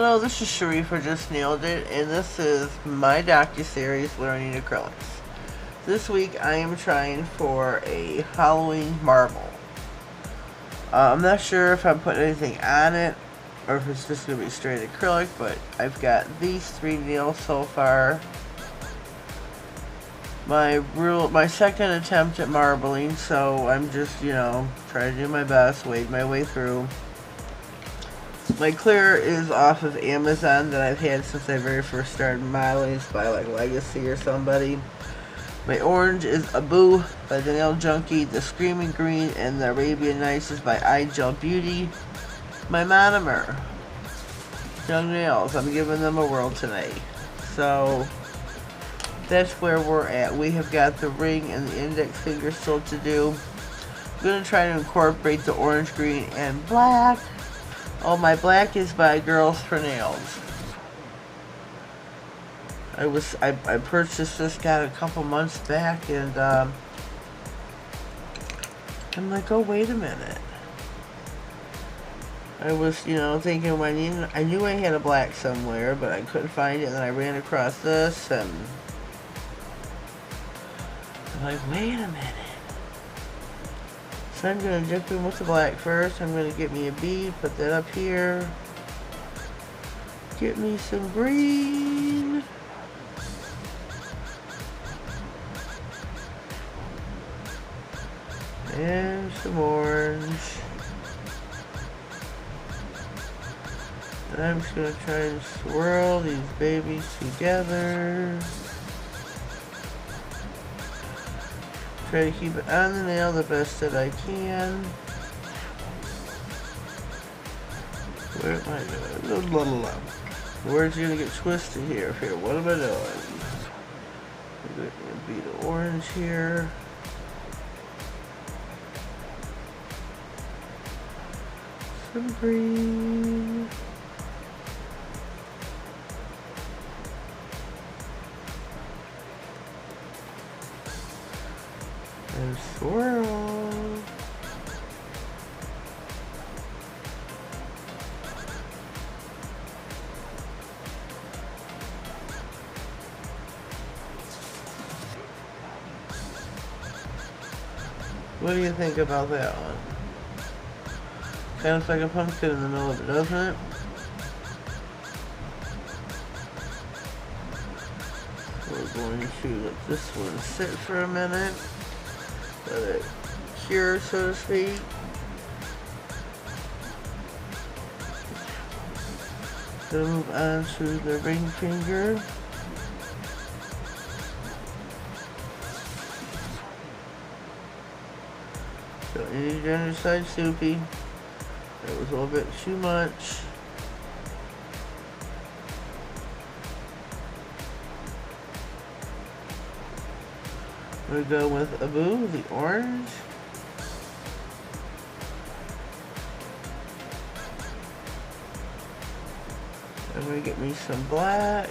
Hello, this is Sharif, Just Nailed It, and this is my Docuseries Learning Acrylics. This week I am trying for a Halloween marble. I'm not sure if I'm putting anything on it or if it's just going to be straight acrylic, but I've got these 3 nails so far. My second attempt at marbling, so I'm just, trying to do my best, wade my way through. My clear is off of Amazon that I've had since I very first started modeling. It's by like Legacy or somebody. My orange is Abu by the Nail Junkie. The Screaming Green and the Arabian Nights is by Igel Beauty. My monomer, Young Nails. I'm giving them a whirl today. So that's where we're at. We have got the ring and the index finger still to do. I'm going to try to incorporate the orange, green, and black. Oh, my black is by Girls for Nails. I purchased this guy a couple months back, and I'm like, oh, wait a minute. I was, thinking I knew I had a black somewhere, but I couldn't find it, and then I ran across this, and I'm like, wait a minute. So I'm going to dip in with the black first. I'm going to get me a bead, put that up here. Get me some green. And some orange. And I'm just going to try and swirl these babies together. Try to keep it on the nail the best that I can. Where am I doing? Where's it gonna get twisted here? Here, what am I doing? I'm gonna beat the orange here. Some green. And swirl. What do you think about that one? Kind of looks like a pumpkin in the middle of it, doesn't it? We're going to let this one sit for a minute. Let it cure, so to speak. Gonna move on to the ring finger. Don't need your underside soupy. That was a little bit too much. I'm going to go with Abu, the orange. I'm going to get me some black.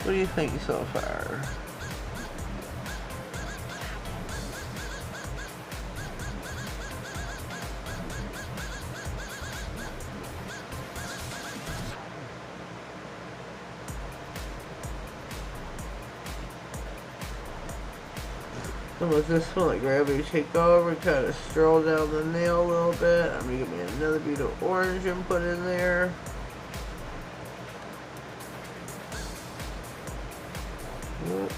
What do you think so far? So with this one, let gravity take over, kind of stroll down the nail a little bit. I'm going to get me another bead of orange and put in there. Whoops.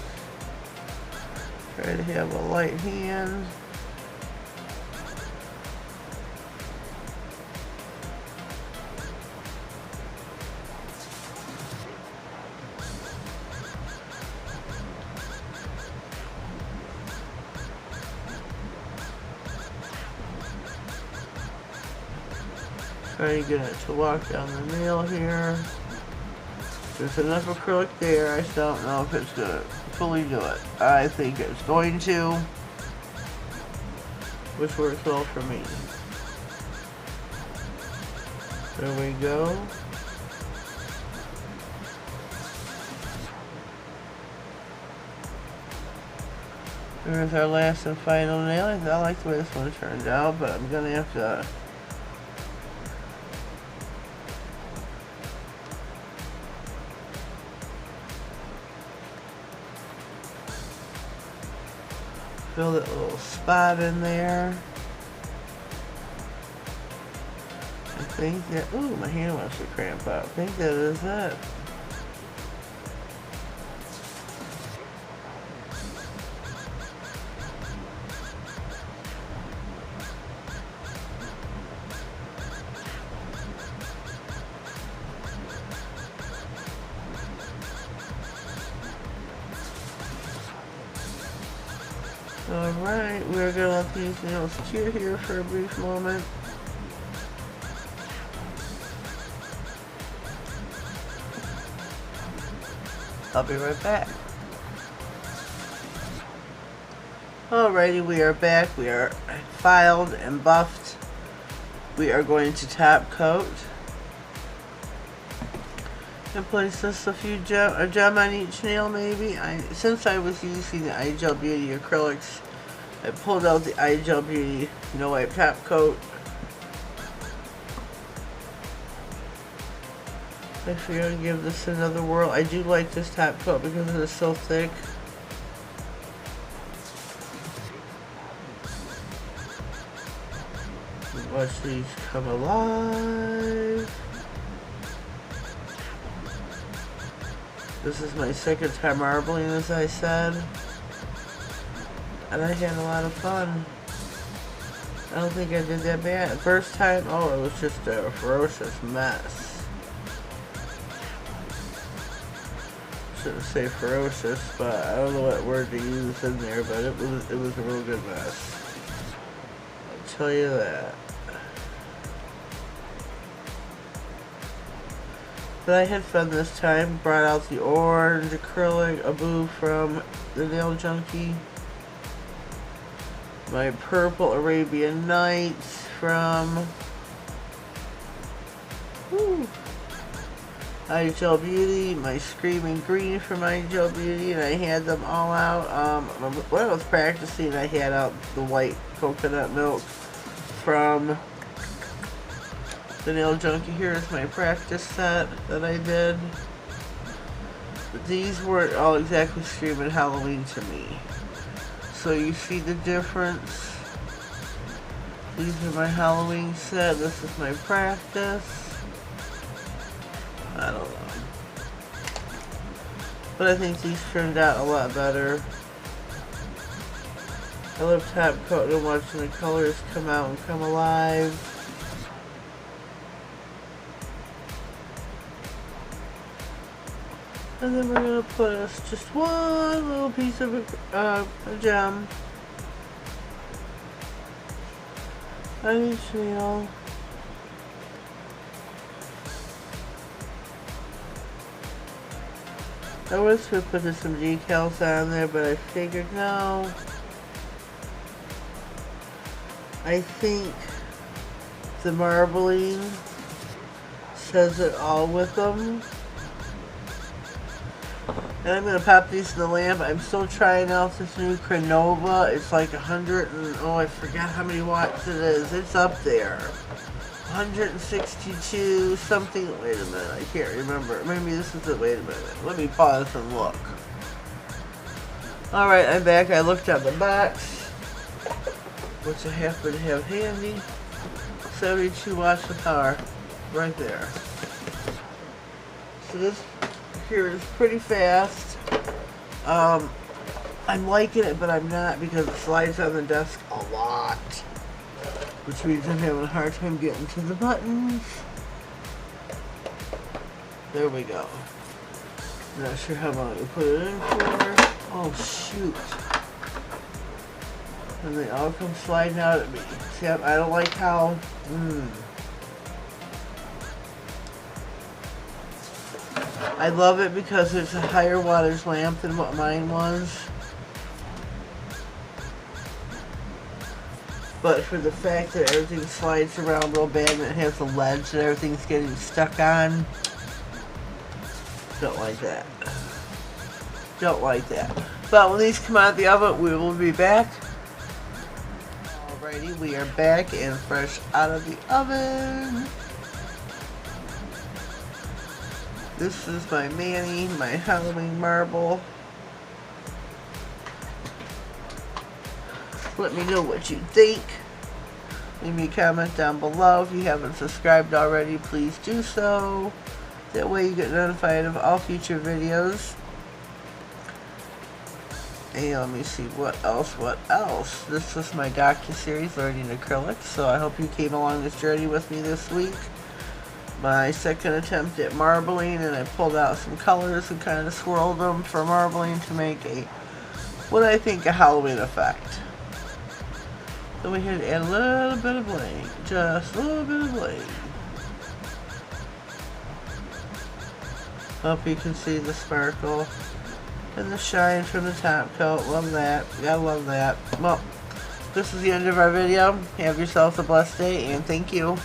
Try to have a light hand. Try to get it to walk down the nail here. There's enough acrylic there. I just don't know if it's gonna hopefully do it. I think it's going to, which works well for me. There we go. There's our last and final nail. I like the way this one turned out, but I'm gonna have to fill that little spot in there. I think that, ooh, my hand wants to cramp up. I think that is it. Alright, we're gonna let these nails cure here for a brief moment. I'll be right back. Alrighty, we are back. We are filed and buffed. We are going to top coat and place just a few gem on each nail, maybe. Since I was using the Igel Beauty acrylics, I pulled out the Igel Beauty No Wipe top coat. I figured I'd give this another whirl. I do like this top coat because it is so thick. Watch these come alive. This is my second time marbling, as I said. And I had a lot of fun. I don't think I did that bad. First time, oh, it was just a ferocious mess. Shouldn't say ferocious, but I don't know what word to use in there, but it was a real good mess. I'll tell you that. But I had fun this time. Brought out the orange acrylic Abu from the Nail Junkie. My purple Arabian Nights from Igel Beauty. My Screaming Green from Igel Beauty. And I had them all out. When I was practicing, I had out the white coconut milk from the Nail Junkie. Here is my practice set that I did. But these weren't all exactly screaming Halloween to me. So you see the difference. These are my Halloween set. This is my practice. I don't know. But I think these turned out a lot better. I love top coating and watching the colors come out and come alive. And then we're going to put us just one little piece of a gem on each nail. I was going to put some decals on there, but I figured no. I think the marbling says it all with them. And I'm going to pop these in the lamp. I'm still trying out this new Cronova. It's like 100 and, oh, I forgot how many watts it is. It's up there. 162 something. Wait a minute. I can't remember. Maybe this is it. Wait a minute. Let me pause and look. Alright, I'm back. I looked at the box, which I happen to have handy. 72 watts of power. Right there. So this here is pretty fast. I'm liking it, but I'm not, because it slides on the desk a lot, which means I'm having a hard time getting to the buttons. There we go. Not sure how long to put it in for. Oh shoot. And they all come sliding out at me. See, I don't like how I love it because it's a higher wattage lamp than what mine was. But for the fact that everything slides around real bad and it has a ledge that everything's getting stuck on, don't like that. Don't like that. But when these come out of the oven, we will be back. Alrighty, we are back and fresh out of the oven. This is my Manny, my Halloween marble. Let me know what you think. Leave me a comment down below. If you haven't subscribed already, please do so. That way you get notified of all future videos. And let me see what else. This was my Docuseries learning acrylics, so I hope you came along this journey with me this week. My second attempt at marbling, and I pulled out some colors and kind of swirled them for marbling to make what I think a Halloween effect. So we had to add a little bit of bling, just a little bit of bling. Hope you can see the sparkle and the shine from the top coat. Love that. Gotta love that. Well, this is the end of our video. Have yourself a blessed day, and thank you.